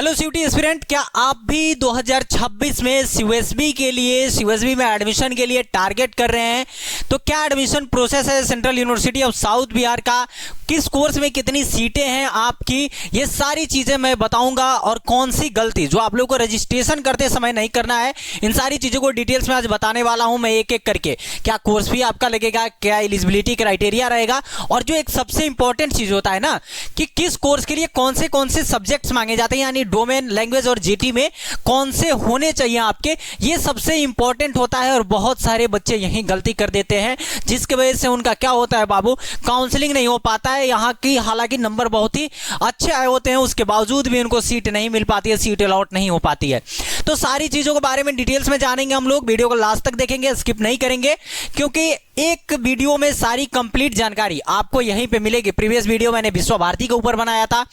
Hello CUT aspirant, क्या आप भी 2026 में सीयूएसबी के लिए सीयूएसबी में एडमिशन के लिए टारगेट कर रहे हैं? तो क्या एडमिशन प्रोसेस है central university of south Bihar का, किस कोर्स में कितनी सीटें हैं आपकी, ये सारी चीज़ें मैं बताऊंगा। और कौन सी गलती जो आप लोगों को रजिस्ट्रेशन करते समय नहीं करना है, इन सारी चीज़ों को डिटेल्स में आज बताने वाला हूं मैं एक एक करके। क्या कोर्स फी आपका लगेगा, क्या एलिजिबिलिटी क्राइटेरिया रहेगा, और जो एक सबसे इंपॉर्टेंट चीज़ होता है ना कि किस कोर्स के लिए कौन से सब्जेक्ट्स मांगे जाते हैं, यानी डोमेन, लैंग्वेज और जीटी में कौन से होने चाहिए आपके, ये सबसे इंपॉर्टेंट होता है। और बहुत सारे बच्चे यही गलती कर देते हैं जिसकी वजह से उनका क्या होता है बाबू, काउंसलिंग नहीं हो पाता है यहाँ की। हालांकि नंबर बहुत ही अच्छे आए होते हैं, उसके बावजूद भी उनको सीट नहीं मिल पाती है, सीट अलॉट नहीं हो पाती है। तो सारी चीज़ों के बारे में डिटेल्स में जानेंगे हम लोग। वीडियो को लास्ट तक देखेंगे, स्किप नहीं करेंगे, क्योंकि एक वीडियो में सारी कंप्लीट जानकारी आपको यहीं पे मिलेगी। प्रीवियस वीडियो मैंने विश्व भारती के ऊपर बनाया था,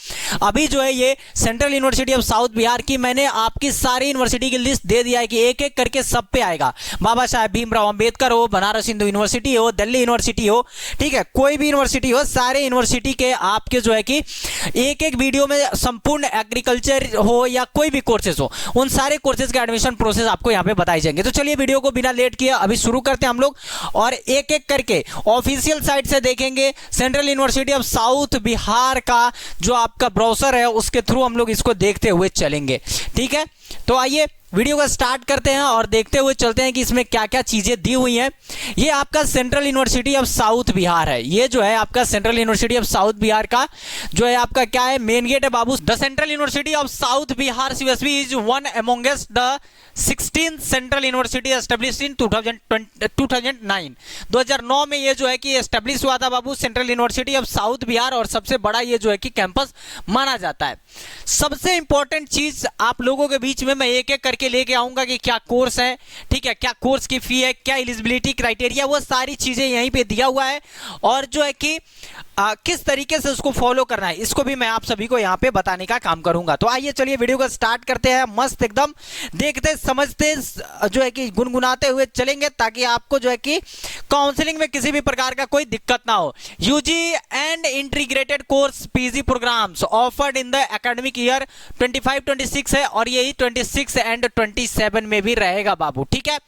अभी जो है ये central university of south Bihar की मैंने आपकी सारी यूनिवर्सिटी की लिस्ट दे दिया है कि एक एक करके सब पे आएगा। बाबा साहेब भीमराव अंबेडकर हो, बनारस हिंदू यूनिवर्सिटी हो, दिल्ली यूनिवर्सिटी हो, ठीक है, कोई भी यूनिवर्सिटी हो, सारे यूनिवर्सिटी के आपके जो है कि एक एक वीडियो में संपूर्ण एग्रीकल्चर हो या कोई भी कोर्सेज हो, उन सारे कोर्सेज का एडमिशन प्रोसेस आपको यहाँ पे बताए जाएंगे। तो चलिए वीडियो को बिना लेट किए अभी शुरू करते हैं हम लोग, और एक एक करके ऑफिशियल साइट से देखेंगे। Central university of south Bihar का जो आपका ब्राउज़र है उसके थ्रू हम लोग इसको देखते हुए चलेंगे, ठीक है। तो आइए वीडियो को स्टार्ट करते हैं और देखते हुए चलते हैं कि इसमें क्या क्या चीज़ें दी हुई हैं। ये आपका central university of south Bihar है, ये जो है आपका central university of south Bihar का जो है आपका क्या है, मेन गेट है बाबू। The central university of south Bihar CUSB is one amongest the 16 central university established in 2009। 2009 में ये जो है कि एस्टेब्लिश हुआ था बाबू central university of south Bihar, और सबसे बड़ा ये जो है कि कैंपस माना जाता है। सबसे इंपॉर्टेंट चीज आप लोगों के बीच में मैं एक एक करके लेके आऊंगा कि क्या कोर्स है, ठीक है, क्या कोर्स की फी है, क्या एलिजिबिलिटी क्राइटेरिया, वो सारी चीजें यहीं पे दिया हुआ है, और जो है कि किस तरीके से उसको फॉलो करना है, इसको भी मैं आप सभी को यहाँ पे बताने का काम करूंगा। तो आइए चलिए वीडियो को स्टार्ट करते हैं, मस्त एकदम देखते समझते जो है कि गुनगुनाते हुए चलेंगे, ताकि आपको जो है कि काउंसलिंग में किसी भी प्रकार का कोई दिक्कत ना हो। UG and integrated course PG programs offered in the academic year 25-26 है, और यही 26 एंड 27 में भी रहेगा बाबू, ठीक है।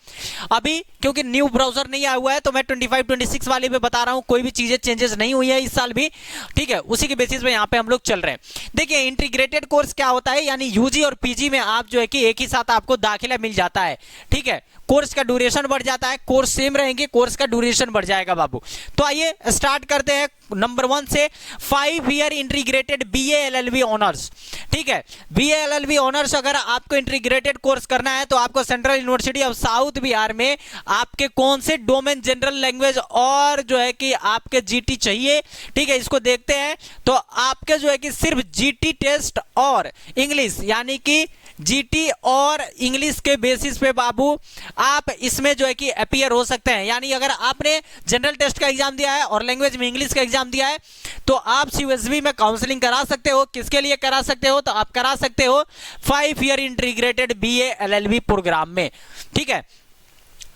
अभी क्योंकि न्यू ब्राउजर नहीं आया हुआ है तो मैं 25-26 वाले पे बता रहा हूं, कोई भी चीजें चेंजेस नहीं हुई है इस साल भी, ठीक है, उसी के बेसिस पे यहाँ पे हम लोग चल रहे हैं। देखिए इंटीग्रेटेड कोर्स क्या होता है, यानी यूजी और पीजी में आप जो है कि एक ही साथ आपको दाखिला मिल जाता है, ठीक है। कोर्स का ड्यूरेशन बढ़ जाता है, कोर्स सेम रहेंगे, कोर्स का ड्यूरेशन बढ़ जाएगा बाबू। तो आइए स्टार्ट करते हैं नंबर 1 से। 5 year integrated BA LLB honours, ठीक है, बीए एलएलबी ऑनर्स अगर आपको इंटीग्रेटेड कोर्स करना है तो आपको central university of south Bihar में आपके कौन से डोमेन, जनरल लैंग्वेज और जो है कि आपके जीटी चाहिए, ठीक है, इसको देखते हैं। तो आपके जो है कि सिर्फ जीटी टेस्ट और इंग्लिश, यानी कि जीटी और इंग्लिश के बेसिस पे बाबू आप इसमें जो है कि अपीयर हो सकते हैं। यानी अगर आपने जनरल टेस्ट का एग्जाम दिया है और लैंग्वेज में इंग्लिश का एग्जाम दिया है तो आप सीयूएसबी में काउंसलिंग करा सकते हो। किसके लिए करा सकते हो, तो आप करा सकते हो 5 year integrated BA LLB program में, ठीक है।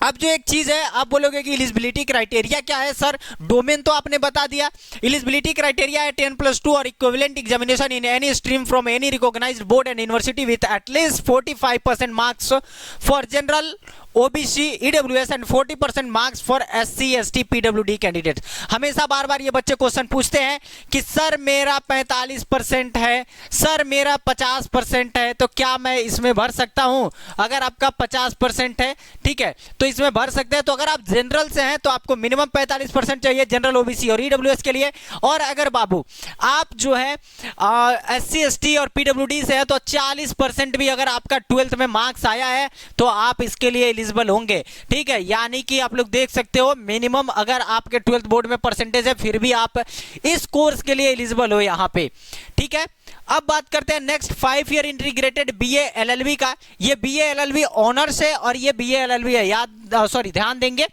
अब जो एक चीज है, आप बोलोगे कि एलिजिबिलिटी क्राइटेरिया क्या है सर, डोमेन तो आपने बता दिया। एलिजिबिलिटी क्राइटेरिया है 10+2 और equivalent examination in any stream from any recognised board and university with at least 45% marks for general OBC EWS and 40% marks for SC ST PWD candidate. हमेशा बार बार ये बच्चे क्वेश्चन पूछते हैं कि सर मेरा 45% है, सर मेरा 50% है, तो क्या मैं इसमें भर सकता हूं? अगर आपका 50% है, ठीक है, तो इसमें भर सकते हैं। तो अगर आप जनरल से हैं तो आपको मिनिमम 45% चाहिए जनरल, ओबीसी और ईडब्ल्यूएस के लिए। और अगर बाबू आप जो है एससी एसटी और पीडब्ल्यूडी से है तो 40% भी अगर आपका 12th में मार्क्स आया है तो आप इसके लिए एलिजिबल होंगे, ठीक है। यानी कि आप लोग देख सकते हो मिनिमम अगर आपके 12th बोर्ड में परसेंटेज है फिर भी आप इस कोर्स के लिए एलिजिबल हो यहाँ पे, ठीक है। अब बात करते हैं next 5 year integrated BA LLB का। ये बीए एलएलबी ऑनर्स है और ये बीए एलएलबी है, ध्यान देंगे,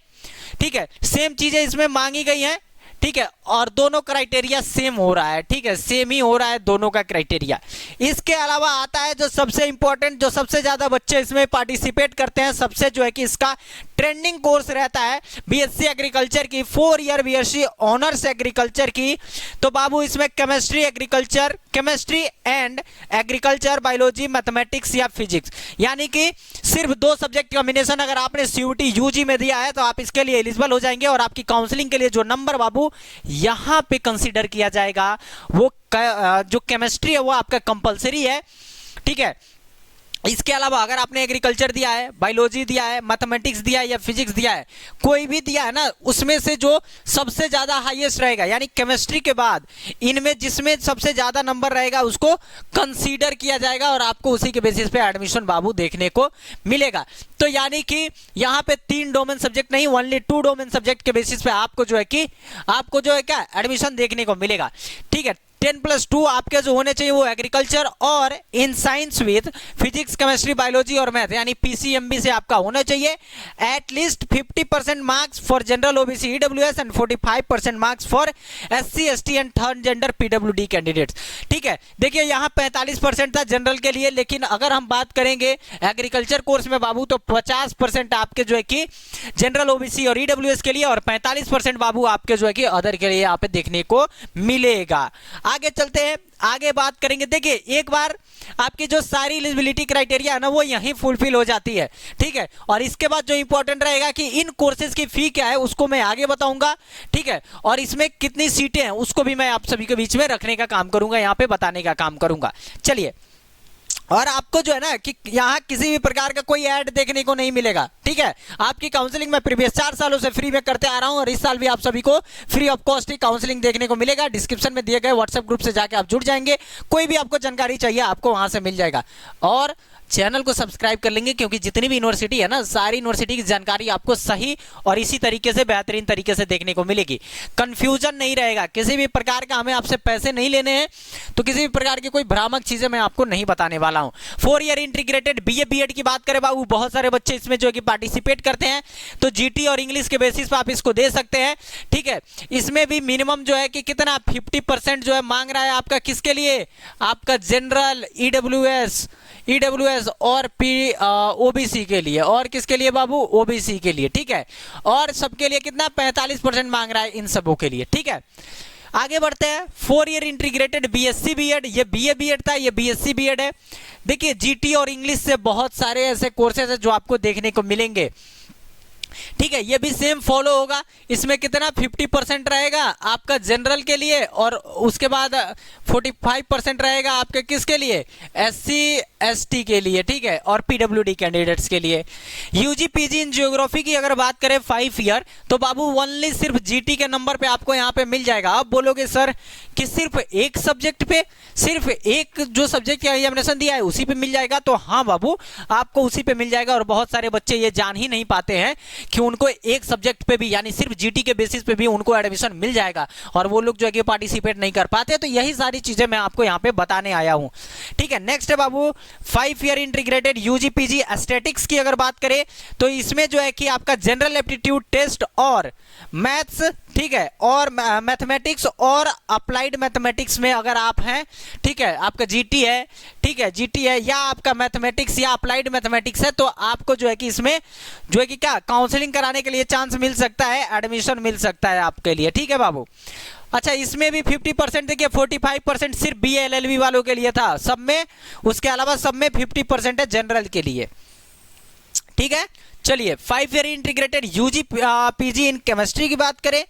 ठीक है। सेम चीजें इसमें मांगी गई हैं, ठीक है, और दोनों क्राइटेरिया सेम हो रहा है, ठीक है, सेम ही हो रहा है दोनों का क्राइटेरिया। इसके अलावा आता है जो सबसे इंपॉर्टेंट, जो सबसे ज्यादा बच्चे इसमें पार्टिसिपेट करते हैं, सबसे जो है कि इसका ट्रेंडिंग कोर्स रहता है बीएससी एग्रीकल्चर की, 4 ईयर बीएससी ऑनर्स एग्रीकल्चर की। तो बाबू इसमें chemistry agriculture, chemistry and agriculture, biology, mathematics या फिजिक्स, यानी कि सिर्फ 2 सब्जेक्ट कॉम्बिनेशन अगर आपने सीयूटी यूजी में दिया है तो आप इसके लिए एलिजिबल हो जाएंगे। और आपकी काउंसलिंग के लिए जो नंबर बाबू यहां पे कंसीडर किया जाएगा वो जो केमिस्ट्री है वो आपका कंपलसरी है, ठीक है। इसके अलावा अगर आपने एग्रीकल्चर दिया है, बायोलॉजी दिया है, मैथमेटिक्स दिया है या फिजिक्स दिया है, कोई भी दिया है ना, उसमें से जो सबसे ज्यादा हाईएस्ट रहेगा, यानी केमिस्ट्री के बाद इनमें जिसमें सबसे ज्यादा नंबर रहेगा उसको कंसीडर किया जाएगा और आपको उसी के बेसिस पे एडमिशन बाबू देखने को मिलेगा। तो यानी कि यहाँ पे 3 डोमेन सब्जेक्ट नहीं, ओनली 2 डोमेन सब्जेक्ट के बेसिस पे आपको जो है क्या एडमिशन देखने को मिलेगा, ठीक है। 10+2 आपके जो होने चाहिए वो एग्रीकल्चर और in science with physics, chemistry, biology और मैथ, यानी पीसीएमबी से आपका होना चाहिए। At least 50% marks for general OBC EWS and 45% marks for SC ST and third gender PWD candidates, ठीक है। देखिए यहाँ 45% था जनरल के लिए, लेकिन अगर हम बात करेंगे एग्रीकल्चर कोर्स में बाबू तो 50% आपके जो है कि जनरल ओबीसी और ईडब्ल्यूएस के लिए और 45% बाबू आपके जो है कि अदर के लिए यहाँ पे देखने को मिलेगा। आगे चलते हैं, आगे बात करेंगे। देखिए एक बार आपकी जो सारी एलिजिबिलिटी क्राइटेरिया है ना वो यहीं फुलफिल हो जाती है, ठीक है। और इसके बाद जो इंपॉर्टेंट रहेगा कि इन कोर्सेज की फी क्या है उसको मैं आगे बताऊंगा, ठीक है। और इसमें कितनी सीटें हैं उसको भी मैं आप सभी के बीच में रखने का काम करूंगा, यहाँ पे बताने का काम करूंगा। चलिए, और आपको जो है ना कि यहाँ किसी भी प्रकार का कोई ऐड देखने को नहीं मिलेगा, ठीक है। आपकी काउंसलिंग मैं प्रीवियस 4 सालों से फ्री में करते आ रहा हूँ और इस साल भी आप सभी को free of cost he counselling देखने को मिलेगा। डिस्क्रिप्शन में दिए गए व्हाट्सएप ग्रुप से जाके आप जुड़ जाएंगे, कोई भी आपको जानकारी चाहिए आपको वहां से मिल जाएगा। और चैनल को सब्सक्राइब कर लेंगे क्योंकि जितनी भी यूनिवर्सिटी है ना, सारी यूनिवर्सिटी की जानकारी आपको सही और इसी तरीके से बेहतरीन तरीके से देखने को मिलेगी। कंफ्यूजन नहीं रहेगा, किसी भी प्रकार का हमें आपसे पैसे नहीं लेने हैं, तो किसी भी प्रकार की कोई भ्रामक चीजें मैं आपको नहीं बताने वाला हूं। 4 ईयर इंटीग्रेटेड बीए बीएड की बात करें बाबू, बहुत सारे बच्चे इसमें जो है कि पार्टिसिपेट करते हैं, तो जीटी और इंग्लिश के बेसिस पर आप इसको दे सकते हैं, ठीक है। इसमें भी मिनिमम जो है कि कितना 50% जो है मांग रहा है आपका, किसके लिए, आपका जनरल, ईडब्ल्यूएस और ओबीसी के लिए, और किसके लिए बाबू, ओबीसी के लिए, ठीक है। और सबके लिए कितना 45% मांग रहा है इन सबों के लिए, ठीक है। आगे बढ़ते हैं, 4 ईयर इंटीग्रेटेड बीएससी बीएड, ये बीए बीएड था, ये बीएससी बीएड है। देखिए जीटी और इंग्लिश से बहुत सारे ऐसे कोर्सेज है जो आपको देखने को मिलेंगे, ठीक है। ये भी सेम फॉलो होगा, इसमें कितना 50% रहेगा आपका जनरल के लिए और उसके बाद 45% रहेगा आपके किसके लिए, एससी एसटी के लिए, ठीक है, और पीडब्ल्यूडी कैंडिडेट्स के लिए। यूजी पीजी इन ज्योग्राफी की अगर बात करें 5 ईयर, तो बाबू ओनली सिर्फ जीटी के नंबर पे आपको यहाँ पे मिल जाएगा। आप बोलोगे सर कि सिर्फ एक सब्जेक्ट पे, सिर्फ एक जो सब्जेक्ट का एग्जामिनेशन दिया है उसी पे मिल जाएगा, तो हाँ बाबू आपको उसी पे मिल जाएगा। और बहुत सारे बच्चे ये जान ही नहीं पाते हैं कि उनको एक सब्जेक्ट पे भी, यानी सिर्फ जीटी के बेसिस पे भी उनको एडमिशन मिल जाएगा, और वो लोग जो है कि पार्टिसिपेट नहीं कर पाते। तो यही सारी चीजें मैं आपको यहाँ पे बताने आया हूँ, ठीक है। नेक्स्ट है बाबू 5 year integrated UG PG aesthetics की अगर बात करें, तो इसमें जो है कि आपका जनरल एप्टीट्यूड टेस्ट और मैथ्स, ठीक है, और मैथमेटिक्स और अप्लाइड मैथमेटिक्स में अगर आप हैं, ठीक है, आपका जीटी है, ठीक है, जीटी है या आपका मैथमेटिक्स या अप्लाइड मैथमेटिक्स है, तो आपको जो है कि इसमें जो है कि क्या काउंसलिंग कराने के लिए चांस मिल सकता है, एडमिशन मिल सकता है आपके लिए, ठीक है बाबू। अच्छा, इसमें भी 50%, देखिए 45% सिर्फ बीए एलएलबी वालों के लिए था सब में, उसके अलावा सब में 50% है जनरल के लिए, ठीक है। चलिए 5 year integrated UG PG in chemistry की बात करें,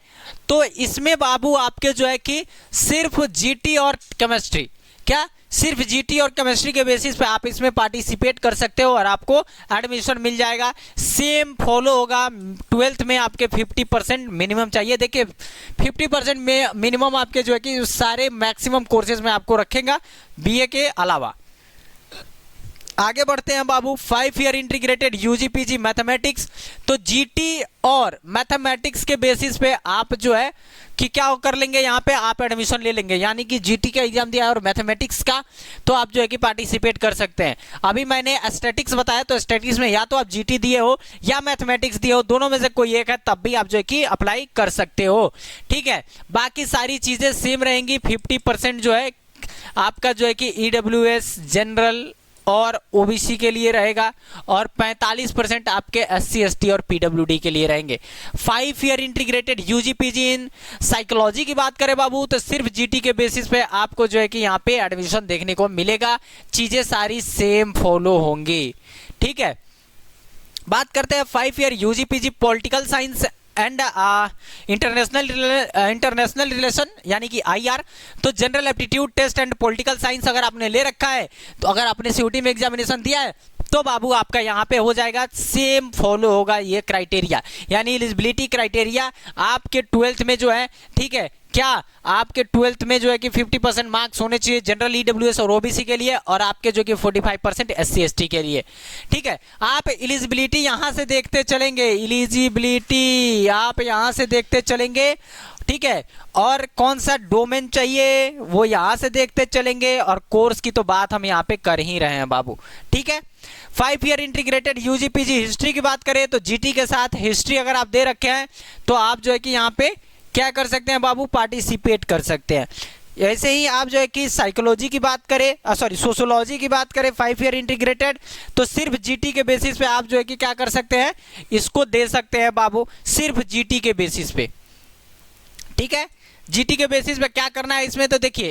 तो इसमें बाबू आपके जो है कि सिर्फ जीटी और केमिस्ट्री, क्या सिर्फ जीटी और केमिस्ट्री के बेसिस पे आप इसमें पार्टिसिपेट कर सकते हो और आपको एडमिशन मिल जाएगा। सेम फॉलो होगा, 12th में आपके 50% मिनिमम चाहिए। देखिए 50% में मिनिमम आपके जो है कि सारे मैक्सिमम कोर्सेज में आपको रखेगा बीए के अलावा। आगे बढ़ते हैं बाबू, 5 year integrated UG PG mathematics, तो जीटी और मैथमेटिक्स के बेसिस पे आप जो है कि क्या कर लेंगे, यहाँ पे आप एडमिशन ले लेंगे, यानी कि जीटी का एग्जाम दिया और मैथमेटिक्स का, तो आप जो है कि पार्टिसिपेट कर सकते हैं। अभी मैंने एस्थेटिक्स बताया, तो एस्थेटिक्स में या तो आप जीटी दिए हो या मैथमेटिक्स दिए हो, दोनों में से कोई एक है, तब भी आप जो है कि अप्लाई कर सकते हो, ठीक है। बाकी सारी चीजें सेम रहेंगी। 50% जो है आपका जो है कि ईडब्ल्यूएस, जनरल, और ओबीसी के लिए रहेगा, और 45% आपके एससी एसटी और पीडब्ल्यूडी के लिए रहेंगे। 5 year integrated UG PG in psychology की बात करें बाबू, तो सिर्फ जीटी के बेसिस पे आपको जो है कि यहाँ पे एडमिशन देखने को मिलेगा, चीजें सारी सेम फॉलो होंगी, ठीक है। बात करते हैं 5 year UG PG political science and international relation यानी कि आईआर। तो general aptitude test and political science अगर आपने ले रखा है, तो अगर आपने सीयूटी में एग्जामिनेशन दिया है, तो बाबू आपका यहाँ पे हो जाएगा, सेम फॉलो होगा ये क्राइटेरिया, यानी एलिजिबिलिटी क्राइटेरिया आपके 12th में जो है, ठीक है, क्या आपके 12th में जो है कि 50% मार्क्स होने चाहिए जनरल ईडब्ल्यूएस और ओबीसी के लिए, और आपके जो कि 45% एससी एसटी के लिए, ठीक है। आप एलिजिबिलिटी यहां से देखते चलेंगे, एलिजिबिलिटी आप यहां से देखते चलेंगे, ठीक है, और कौन सा डोमेन चाहिए वो यहां से देखते चलेंगे, और कोर्स की तो बात हम यहां पे कर ही रहे हैं बाबू, ठीक है। 5 year integrated UG PG history की बात करें तो जीटी के साथ हिस्ट्री अगर आप दे रखे हैं, तो आप जो है कि यहाँ पे क्या कर सकते हैं बाबू, पार्टिसिपेट कर सकते हैं। ऐसे ही आप जो है कि साइकोलॉजी की बात करें, सोशोलॉजी की बात करें 5 ईयर इंटीग्रेटेड, तो सिर्फ जीटी के बेसिस पे आप जो है कि क्या कर सकते हैं, इसको दे सकते हैं बाबू, सिर्फ जीटी के बेसिस पे, ठीक है। जीटी के बेसिस पे क्या करना है इसमें, तो देखिए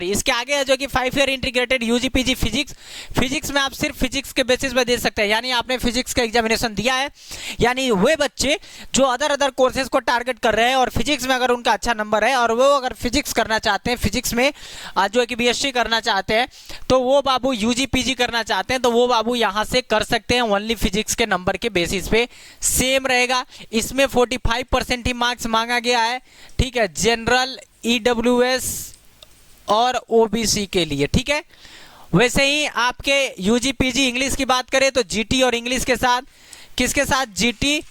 इसके आगे है जो कि 5 year integrated UG PG physics में आप सिर्फ फिजिक्स के बेसिस पे दे सकते हैं, यानी आपने फिजिक्स का एग्जामिनेशन दिया है, यानी वे बच्चे जो अदर कोर्सेज को टारगेट कर रहे हैं और फिजिक्स में अगर उनका अच्छा नंबर है और वो अगर फिजिक्स करना चाहते हैं, फिजिक्स में जो है कि बीएससी करना चाहते हैं, तो वो बाबू यूजी पीजी करना चाहते हैं, तो वो बाबू यहाँ से कर सकते हैं, ओनली फिजिक्स के नंबर के बेसिस पे सेम रहेगा। इसमें 45% ही मार्क्स मांगा गया है, ठीक है, जनरल ईडब्ल्यूएस और ओबीसी के लिए, ठीक है। वैसे ही आपके यूजी पीजी इंग्लिश की बात करें तो जीटी और इंग्लिश के साथ, किसके साथ, जीटी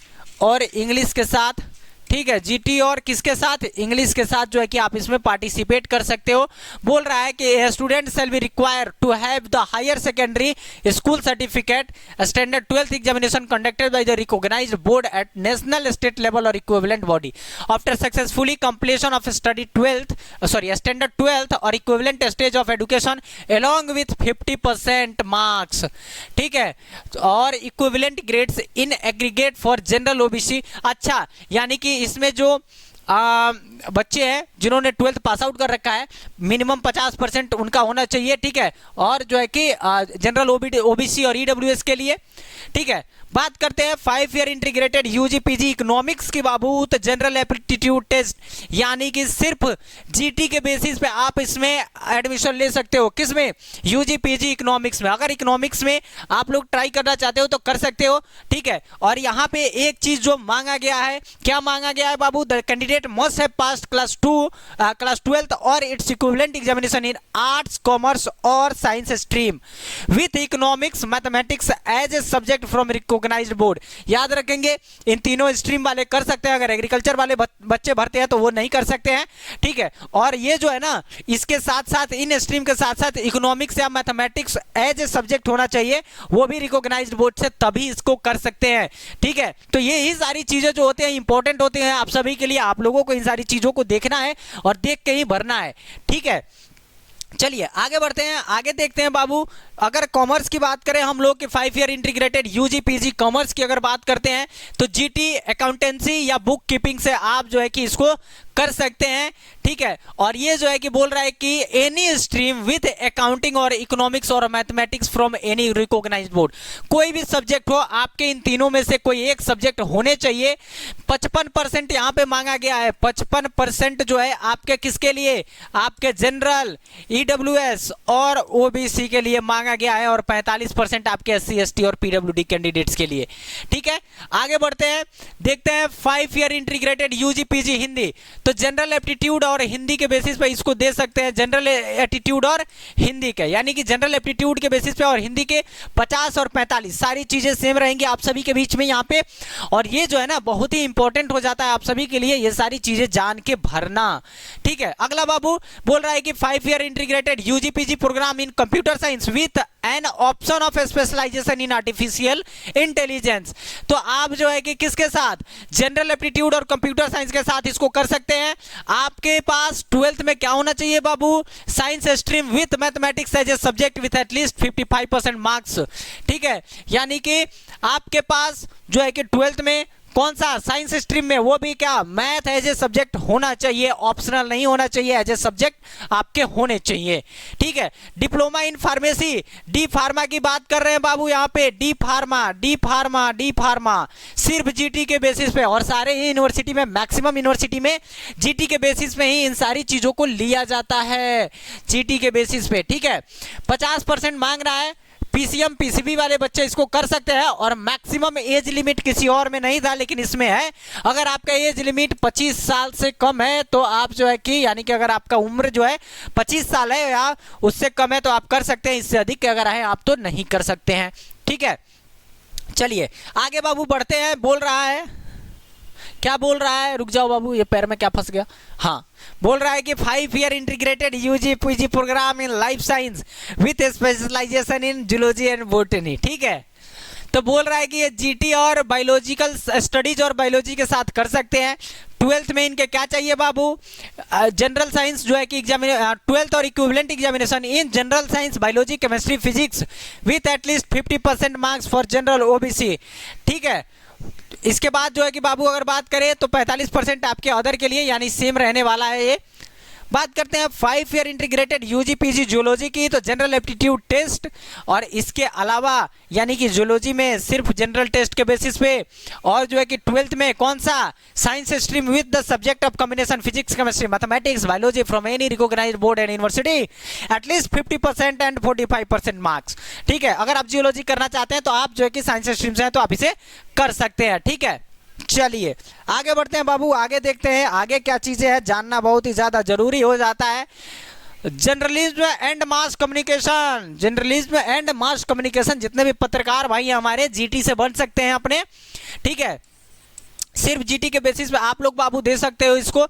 और इंग्लिश के साथ, ठीक है, जीटी और किसके साथ, इंग्लिश के साथ जो है कि आप इसमें पार्टिसिपेट कर सकते हो। बोल रहा है कि student shall be require to have the higher secondary school certificate standard 12th examination conducted by the recognized board at national state level और equivalent body after successfully completion of study standard 12th और equivalent stage of education along with 50% marks, ठीक है, और equivalent grades in aggregate for general OBC. अच्छा, यानी कि इसमें जो बच्चे हैं जिन्होंने 12th पास आउट कर रखा है, मिनिमम 50% उनका होना चाहिए, ठीक है, और जो है कि जनरल ओबीसी और ईडब्ल्यूएस के लिए, ठीक है। बात करते हैं 5 year integrated UG PG economics की बाबू, तो जनरल एप्टीट्यूड टेस्ट यानी कि सिर्फ जीटी के बेसिस पे आप इसमें एडमिशन ले सकते हो, किसमें, यूजी पीजी इकोनॉमिक्स में। अगर इकोनॉमिक्स में आप लोग ट्राई करना चाहते हो तो कर सकते हो, ठीक है। और यहाँ पे एक चीज जो मांगा गया है, क्या मांगा गया है बाबू, the candidate must have passed class 12th और its equivalent examination in arts, commerce और science stream with economics mathematics as a subject from recognized board. याद रखेंगे इन तीनों स्ट्रीम वाले कर सकते हैं, अगर एग्रीकल्चर वाले बच्चे भरते हैं तो वो नहीं कर सकते हैं, ठीक है। और ये जो है ना, इसके साथ साथ इन स्ट्रीम के साथ साथ इकोनॉमिक्स या मैथमेटिक्स एज ए सब्जेक्ट होना चाहिए, वो भी रिकॉग्नाइज्ड बोर्ड से, तभी इसको कर सकते हैं, ठीक है। तो ये ही सारी चीजें जो होते हैं इंपॉर्टेंट होते हैं आप सभी के लिए, आप लोगों को इन सारी चीजों को देखना है और देख के ही भरना है, ठीक है। चलिए आगे बढ़ते हैं, आगे देखते हैं बाबू। अगर कॉमर्स की बात करें हम लोग के 5 year integrated UG PG commerce की अगर बात करते हैं, तो जीटी अकाउंटेंसी या बुक कीपिंग से आप जो है कि इसको कर सकते हैं, ठीक है। और ये जो है कि बोल रहा है कि एनी स्ट्रीम विथ अकाउंटिंग और इकोनॉमिक्स और mathematics from any recognised board, कोई भी सब्जेक्ट हो आपके, इन तीनों में से कोई एक सब्जेक्ट होने चाहिए। 55% यहाँ पे मांगा गया है, 55% जो है आपके किसके लिए, आपके जनरल ईडब्ल्यूएस और ओबीसी के लिए मांगा गया है, और 45% आपके एससी एसटी और पीडब्ल्यूडी कैंडिडेट्स के लिए, ठीक है। आगे बढ़ते हैं, देखते हैं 5 year integrated UG PG Hindi, तो जनरल एप्टीट्यूड और हिंदी के बेसिस पे इसको दे सकते हैं, जनरल एप्टीट्यूड और हिंदी के, यानी कि जनरल एप्टीट्यूड के बेसिस पे और हिंदी के 50 और 45 सारी चीजें सेम रहेंगी आप सभी के बीच में यहाँ पे। और ये जो है ना बहुत ही इंपॉर्टेंट हो जाता है आप सभी के लिए, ये सारी चीजें जान के भरना, ठीक है। अगला बाबू बोल रहा है कि 5 year integrated UG PG program in computer science with an option of specialisation in artificial intelligence, तो आप जो है कि किसके साथ, जनरल एप्टीट्यूड और कंप्यूटर साइंस के साथ इसको कर सकते बढ़ते हैं, आपके पास 12th में क्या होना चाहिए बाबू, science stream with mathematics as a subject with at least 55% marks. ठीक है, यानी कि आपके पास जो है कि 12th में कौन सा, साइंस स्ट्रीम में, वो भी क्या, मैथ एज ए सब्जेक्ट होना चाहिए, ऑप्शनल नहीं होना चाहिए, एज ए सब्जेक्ट आपके होने चाहिए। ठीक है, diploma in pharmacy, D pharma की बात कर रहे हैं बाबू यहाँ पे, डी फार्मा सिर्फ जीटी के बेसिस पे, और सारे ही यूनिवर्सिटी में, मैक्सिमम यूनिवर्सिटी में जीटी के बेसिस पे ही इन सारी चीजों को लिया जाता है, जीटी के बेसिस पे। ठीक है, 50% मांग रहा है, पीसीएम पीसीबी वाले बच्चे इसको कर सकते हैं, और मैक्सिमम एज लिमिट किसी और में नहीं था लेकिन इसमें है। अगर आपका एज लिमिट 25 साल से कम है तो आप जो है कि, यानी कि अगर आपका उम्र जो है 25 साल है या उससे कम है तो आप कर सकते हैं, इससे अधिक अगर है आप तो नहीं कर सकते हैं। ठीक है, चलिए आगे बाबू बढ़ते हैं। बोल रहा है, क्या बोल रहा है, रुक जाओ बाबू, ये पैर में क्या फंस गया। हाँ, बोल रहा है कि 5 year integrated UG PG program in life science with specialisation in zoology and botany. ठीक है, तो बोल रहा है कि ये जीटी और बायोलॉजिकल स्टडीज और बायोलॉजी के साथ कर सकते हैं। 12th में इनके क्या चाहिए बाबू, जनरल साइंस जो है कि 12th और equivalent examination in general science, biology, chemistry, physics with at least 50% marks for general OBC. ठीक है, इसके बाद जो है कि बाबू अगर बात करें तो 45% आपके अदर के लिए, यानी सेम रहने वाला है ये। बात करते हैं 5 year integrated UG PG zoology की, तो जनरल एप्टीट्यूड टेस्ट, और इसके अलावा यानी कि जूलॉजी में सिर्फ जनरल टेस्ट के बेसिस पे, और जो है कि 12th में कौन सा, science stream with the subject of combination physics chemistry mathematics biology from any recognised board and university at least 50% and 45% marks. ठीक है, अगर आप जियोलॉजी करना चाहते हैं तो आप जो है कि साइंस स्ट्रीम से हैं तो आप इसे कर सकते हैं। ठीक है, चलिए आगे बढ़ते हैं बाबू, आगे देखते हैं आगे क्या चीजें हैं, जानना बहुत ही ज्यादा जरूरी हो जाता है। Journalism and mass communication, journalism and mass communication, जितने भी पत्रकार भाई हमारे जीटी से बन सकते हैं अपने। ठीक है, सिर्फ जीटी के बेसिस पे आप लोग बाबू दे सकते हो इसको।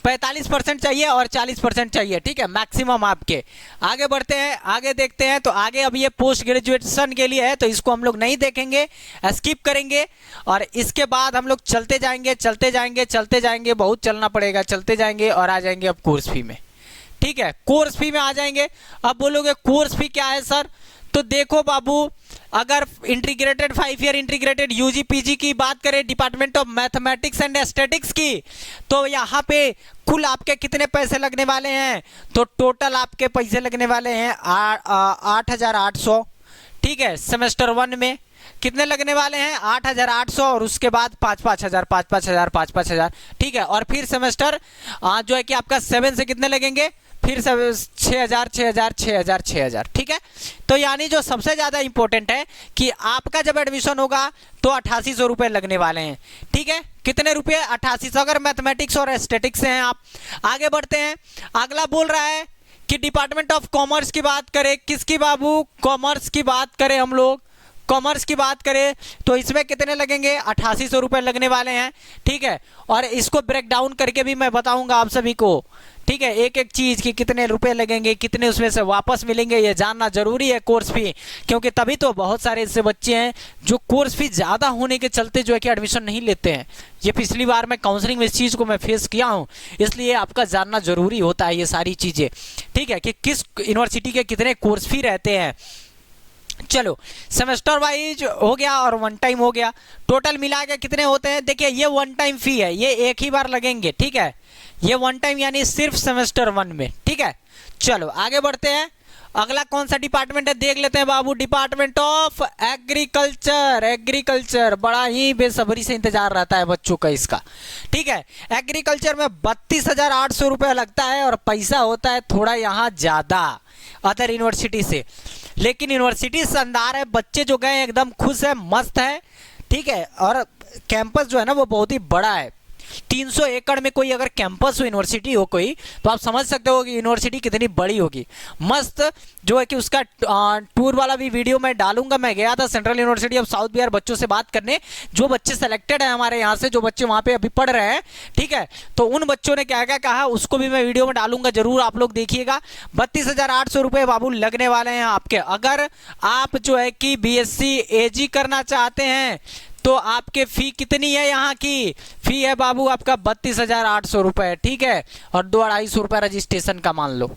45% चाहिए और 40% चाहिए। ठीक है, मैक्सिमम आपके। आगे बढ़ते हैं, आगे देखते हैं। तो आगे अब ये पोस्ट ग्रेजुएशन के लिए है तो इसको हम लोग नहीं देखेंगे, स्किप करेंगे, और इसके बाद हम लोग चलते जाएंगे चलते जाएंगे चलते जाएंगे, बहुत चलना पड़ेगा, चलते जाएंगे और आ जाएंगे अब कोर्स फी में। ठीक है, कोर्स फी में आ जाएंगे। अब बोलोगे कोर्स फी क्या है सर, तो देखो बाबू, अगर integrated 5 year integrated UG PG की बात करें department of mathematics and statics की, तो यहाँ पे कुल आपके कितने पैसे लगने वाले हैं, तो टोटल आपके पैसे लगने वाले हैं 8,800। ठीक है, सेमेस्टर 1 में कितने लगने वाले हैं 8,800, और उसके बाद 5,500 5,500 5,500। ठीक है, और फिर सेमेस्टर जो है कि आपका 7 से कितने लगेंगे, फिर 6,000 6,000 6,000 6,000। ठीक है, तो यानी जो सबसे ज़्यादा इंपॉर्टेंट है कि आपका जब एडमिशन होगा तो 8,800 रुपये लगने वाले हैं। ठीक है, कितने रुपये, 8,800, अगर मैथमेटिक्स और एस्थेटिक्स से हैं आप। आगे बढ़ते हैं, अगला बोल रहा है कि डिपार्टमेंट ऑफ कॉमर्स की बात करें, किसकी बाबू, कॉमर्स की बात करें, हम लोग कॉमर्स की बात करें तो इसमें कितने लगेंगे, 8,800 रुपये लगने वाले हैं। ठीक है, और इसको ब्रेक डाउन करके भी मैं बताऊंगा आप सभी को। ठीक है, एक एक चीज की कितने रुपए लगेंगे, कितने उसमें से वापस मिलेंगे, ये जानना जरूरी है कोर्स फी, क्योंकि तभी तो बहुत सारे ऐसे बच्चे हैं जो कोर्स फी ज़्यादा होने के चलते जो है कि एडमिशन नहीं लेते हैं। ये पिछली बार मैं काउंसलिंग में इस चीज़ को मैं फेस किया हूँ, इसलिए आपका जानना जरूरी होता है ये सारी चीज़ें। ठीक है, कि किस यूनिवर्सिटी के कितने कोर्स फी रहते हैं। चलो, सेमेस्टर वाइज हो गया और वन टाइम हो गया, टोटल मिला के कितने होते हैं। देखिए, ये वन टाइम फी है, ये एक ही बार लगेंगे। ठीक है, ये वन टाइम यानी सिर्फ सेमेस्टर 1 में। ठीक है, चलो आगे बढ़ते हैं। अगला कौन सा डिपार्टमेंट है देख लेते हैं बाबू, डिपार्टमेंट ऑफ एग्रीकल्चर। एग्रीकल्चर बड़ा ही बेसब्री से इंतजार रहता है बच्चों का इसका। ठीक है, एग्रीकल्चर में 32,800 रुपये लगता है, और पैसा होता है थोड़ा यहाँ ज़्यादा अदर यूनिवर्सिटी से, लेकिन यूनिवर्सिटी शानदार है, बच्चे जो गए एकदम खुश है, मस्त है। ठीक है, और कैंपस जो है ना वो बहुत ही बड़ा है, 300 एकड़ में कोई अगर कैंपस हो, यूनिवर्सिटी हो कोई, तो आप समझ सकते हो कि यूनिवर्सिटी कितनी बड़ी होगी। मस्त जो है कि उसका टूर वाला भी वीडियो मैं डालूंगा। मैं गया था central university of south Bihar बच्चों से बात करने, जो बच्चे सेलेक्टेड है हमारे यहाँ से, जो बच्चे वहाँ पे अभी पढ़ रहे हैं। ठीक है, तो उन बच्चों ने क्या क्या कहा उसको भी मैं वीडियो में डालूंगा, जरूर आप लोग देखिएगा। 32,800 रुपये बाबू लगने वाले हैं आपके। अगर आप जो है कि BSc AG करना चाहते हैं तो आपके फी कितनी है, यहाँ की फी है बाबू आपका 32,800 रुपए, ठीक है, और 200-250 रुपए रजिस्ट्रेशन का मान लो।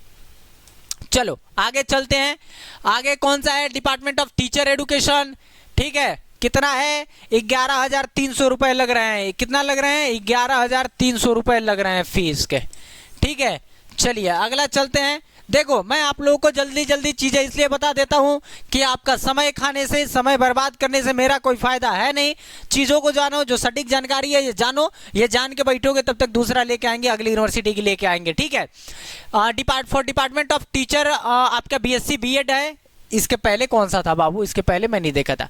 चलो आगे चलते हैं। आगे कौन सा है, डिपार्टमेंट ऑफ टीचर एजुकेशन, ठीक है, कितना है, 11,300 रुपए लग रहे हैं। कितना लग रहे हैं, 11,300 रुपए लग रहे हैं फीस के, ठीक है। चलिए अगला चलते हैं। देखो मैं आप लोगों को जल्दी जल्दी चीजें इसलिए बता देता हूं कि आपका समय खाने से, समय बर्बाद करने से मेरा कोई फायदा है नहीं। चीजों को जानो, जो सटीक जानकारी है ये जानो, ये जान के बैठोगे तब तक दूसरा लेके आएंगे, अगली यूनिवर्सिटी की लेके आएंगे, ठीक है। डिपार्टमेंट ऑफ टीचर आपका बीएससी बीएड है। इसके पहले कौन सा था बाबू, इसके पहले मैं नहीं देखा था,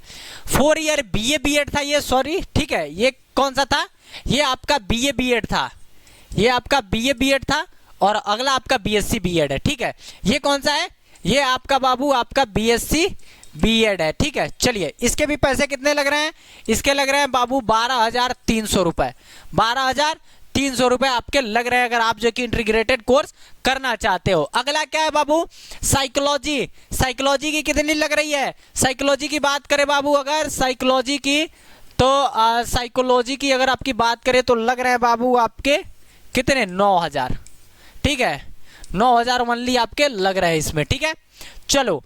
4 ईयर बीए बीएड था ये, सॉरी, ठीक है। ये कौन सा था, ये आपका बीए बीएड था, ये आपका बीए बीएड था, और अगला आपका बीएससी बीएड है, ठीक है। ये कौन सा है, ये आपका बाबू आपका बीएससी बीएड है, ठीक है। चलिए इसके भी पैसे कितने लग रहे हैं, इसके लग रहे हैं बाबू 12,300 रुपए, 12,300 रुपए आपके लग रहे हैं अगर आप जो कि इंटीग्रेटेड कोर्स करना चाहते हो। अगला क्या है बाबू, साइकोलॉजी। साइकोलॉजी की कितनी लग रही है, साइकोलॉजी की बात करें बाबू, अगर साइकोलॉजी की, तो साइकोलॉजी की अगर आपकी बात करें तो लग रहे हैं बाबू आपके कितने, 9,000, ठीक है, 9,000 ओनली आपके लग रहे हैं इसमें, ठीक है। चलो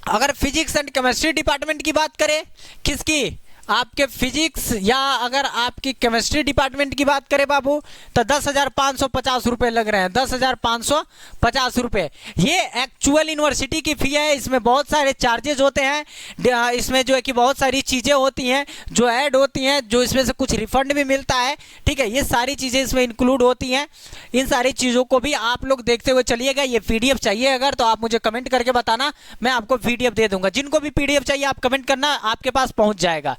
अगर फिजिक्स एंड केमिस्ट्री डिपार्टमेंट की बात करें, किसकी, आपके फिजिक्स या अगर आपकी केमिस्ट्री डिपार्टमेंट की बात करें बाबू, तो 10,550 रुपए लग रहे हैं, 10,550 रुपए। ये एक्चुअल यूनिवर्सिटी की फी है, इसमें बहुत सारे चार्जेस होते हैं, इसमें जो है कि बहुत सारी चीज़ें होती हैं जो ऐड होती हैं, जो इसमें से कुछ रिफंड भी मिलता है, ठीक है। ये सारी चीज़ें इसमें इंक्लूड होती हैं, इन सारी चीज़ों को भी आप लोग देखते हुए चलिएगा। ये पीडीएफ चाहिए अगर, तो आप मुझे कमेंट करके बताना, मैं आपको पीडीएफ दे दूंगा। जिनको भी पीडीएफ चाहिए आप कमेंट करना, आपके पास पहुंच जाएगा,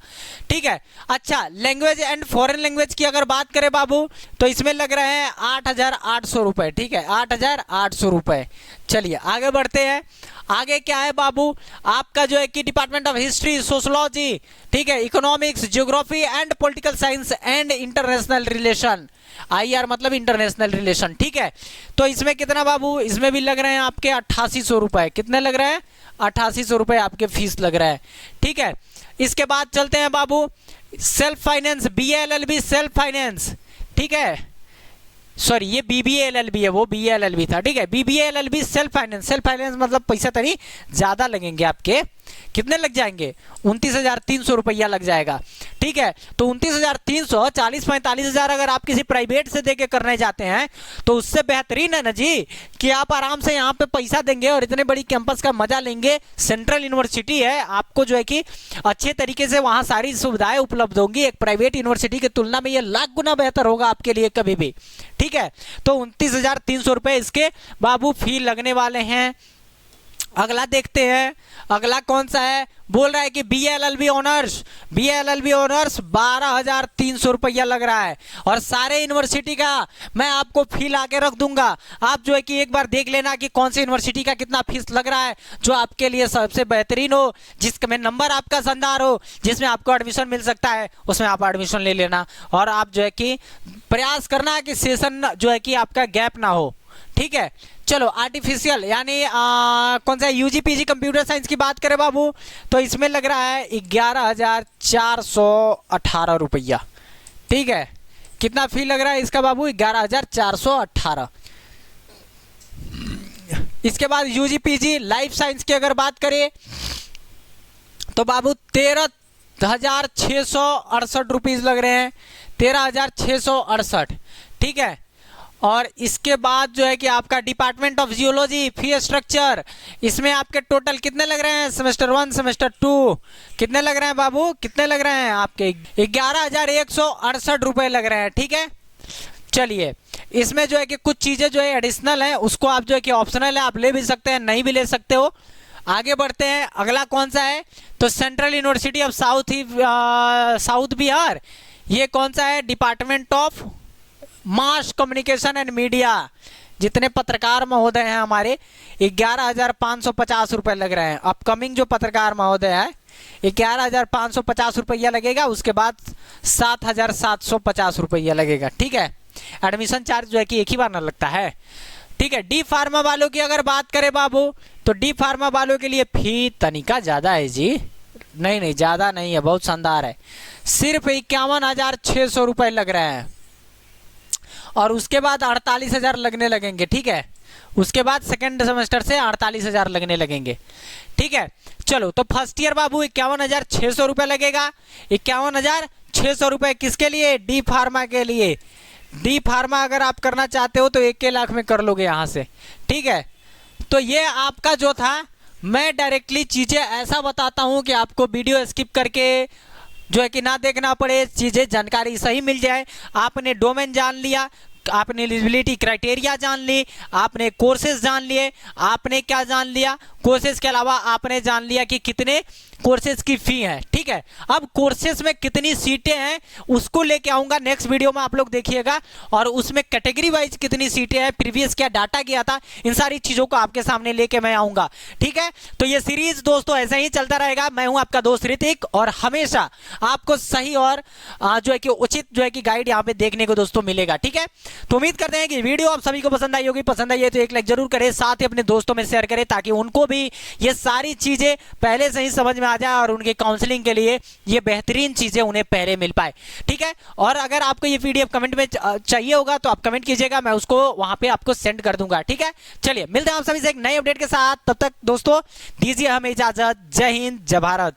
ठीक है। अच्छा लैंग्वेज एंड फॉरेन लैंग्वेज की अगर बात करें बाबू, तो इसमें लग रहे हैं 8,800 रुपए, ठीक है, 8,800 रुपए। चलिए आगे बढ़ते हैं। आगे क्या है बाबू, आपका जो है कि डिपार्टमेंट ऑफ हिस्ट्री, सोशोलॉजी, ठीक है, economics, geography and political science and international relation, IR मतलब इंटरनेशनल रिलेशन, ठीक है। तो इसमें कितना बाबू, इसमें भी लग रहे हैं आपके 8,800 रुपए। कितने लग रहे हैं, 8,800 रुपए आपके फीस लग रहा है, ठीक है। इसके बाद चलते हैं बाबू, self finance, BA LLB self finance, ठीक है, सॉरी ये BBA LLB है, वो BA LLB था, ठीक है। BBA LLB self finance, self finance मतलब पैसा तरी ज्यादा लगेंगे आपके, कितने लग जाएंगे, 29,300 रुपया लग जाएगा, ठीक है। तो 29,300, 40-45,000 अगर आप किसी प्राइवेट से देके करने जाते हैं तो उससे बेहतरीन है ना जी कि आप आराम से यहाँ पे पैसा देंगे और इतने बड़ी कैंपस का मजा लेंगे। सेंट्रल यूनिवर्सिटी है, आपको जो है कि अच्छे तरीके से वहाँ सारी सुविधाएं उपलब्ध होंगी। एक प्राइवेट यूनिवर्सिटी की तुलना में ये लाख गुना बेहतर होगा आपके लिए कभी भी, ठीक है। तो 29,300 रुपए इसके बाबू फी लगने वाले हैं। अगला देखते हैं, अगला कौन सा है, बोल रहा है कि BA LLB honours, BA LLB honours 12,300 रुपया लग रहा है, और सारे यूनिवर्सिटी का मैं आपको फी ला के रख दूंगा। आप जो है कि एक बार देख लेना कि कौन सी यूनिवर्सिटी का कितना फीस लग रहा है, जो आपके लिए सबसे बेहतरीन हो, जिसमें नंबर आपका शानदार हो, जिसमें आपको एडमिशन मिल सकता है, उसमें आप एडमिशन ले लेना। और आप जो है कि प्रयास करना है कि सेशन जो है कि आपका गैप ना हो, ठीक है। चलो आर्टिफिशियल यानी कौन सा UG PG कंप्यूटर साइंस की बात करें बाबू, तो इसमें लग रहा है 11,418 रुपया, ठीक है। कितना फी लग रहा है इसका बाबू, 11,418। इसके बाद UG PG लाइफ साइंस की अगर बात करें तो बाबू 13,668 रुपीज लग रहे हैं, 13,668, ठीक है। और इसके बाद जो है कि आपका department of geology fee structure, इसमें आपके टोटल कितने लग रहे हैं, सेमेस्टर 1 सेमेस्टर 2 कितने लग रहे हैं बाबू, कितने लग रहे हैं आपके 11,168 रुपए लग रहे हैं, ठीक है। चलिए इसमें जो है कि कुछ चीजें जो है एडिशनल है, उसको आप जो है कि ऑप्शनल है, आप ले भी सकते हैं, नहीं भी ले सकते हो। आगे बढ़ते हैं, अगला कौन सा है, तो central university of south Bihar, ये कौन सा है, department of mass communication and media. जितने पत्रकार महोदय हैं हमारे 11,550 रुपए लग रहे हैं। अपकमिंग जो पत्रकार महोदय है 11,550 रुपया लगेगा, उसके बाद 7,750 रुपया लगेगा, ठीक है। एडमिशन चार्ज जो है कि एक ही बार ना लगता है, ठीक है। डी फार्मा वालों की अगर बात करें बाबू, तो डी फार्मा वालों के लिए फी तनिका ज्यादा है जी, नहीं नहीं, ज़्यादा नहीं है, बहुत शानदार है। सिर्फ 51,600 रुपये लग रहे हैं और उसके बाद 48,000 लगने लगेंगे। ठीक है, उसके बाद सेकेंड सेमेस्टर से 48,000 लगने लगेंगे। ठीक है, चलो तो फर्स्ट ईयर बाबू 51,600 रुपये लगेगा। 51,600 रुपये किसके लिए? डी फार्मा के लिए। डी फार्मा अगर आप करना चाहते हो तो 1 लाख में कर लोगे यहाँ से। ठीक है, तो ये आपका जो था, मैं डायरेक्टली चीज़ें ऐसा बताता हूँ कि आपको वीडियो स्किप करके जो है कि ना देखना पड़े, चीज़ें जानकारी सही मिल जाए। आपने डोमेन जान लिया, आपने एलिजिबिलिटी क्राइटेरिया जान ली, आपने कोर्सेज जान लिए, आपने क्या जान लिया, कोर्सेज के अलावा आपने जान लिया कि कितने कोर्सेज की फ़ी है। ठीक है, अब कोर्सेज में कितनी सीटें हैं उसको लेके आऊँगा नेक्स्ट वीडियो में, आप लोग देखिएगा। और उसमें कैटेगरी वाइज कितनी सीटें हैं, प्रीवियस क्या डाटा गया था, इन सारी चीज़ों को आपके सामने लेके मैं आऊँगा। ठीक है, तो ये सीरीज दोस्तों ऐसे ही चलता रहेगा। मैं हूँ आपका दोस्त ऋतिक और हमेशा आपको सही और जो है कि उचित जो है कि गाइड यहाँ पे देखने को दोस्तों मिलेगा। ठीक है, तो उम्मीद करते हैं कि वीडियो आप सभी को पसंद आई होगी। पसंद आई है तो 1 लाइक जरूर करें, साथ ही अपने दोस्तों में शेयर करें ताकि उनको भी ये सारी चीज़ें पहले से ही समझ में आ जाए और उनके काउंसलिंग के लिए ये बेहतरीन चीज़ें उन्हें पहले मिल पाए। ठीक है, और अगर आपको ये पीडीएफ कमेंट में चाहिए होगा तो आप कमेंट कीजिएगा, मैं उसको वहाँ पे आपको सेंड कर दूंगा। ठीक है, चलिए मिलते हैं आप सभी से एक नए अपडेट के साथ। तब तक दोस्तों दीजिए हमें इजाज़त। जय हिंद, जय भारत।